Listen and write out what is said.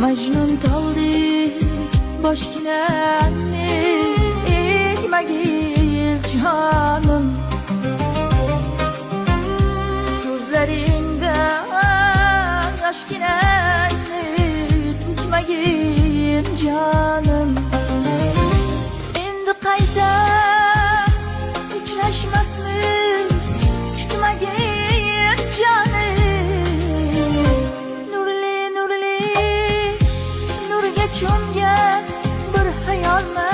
Majnun toldi boshginamni egmagil jonim. Ko'zlaringda yoshginamni to'kmagil jonim. Endi qayta uchrashmasmiz, kutmagil jonim. Nurli nurga cho'mgan bir hayolman.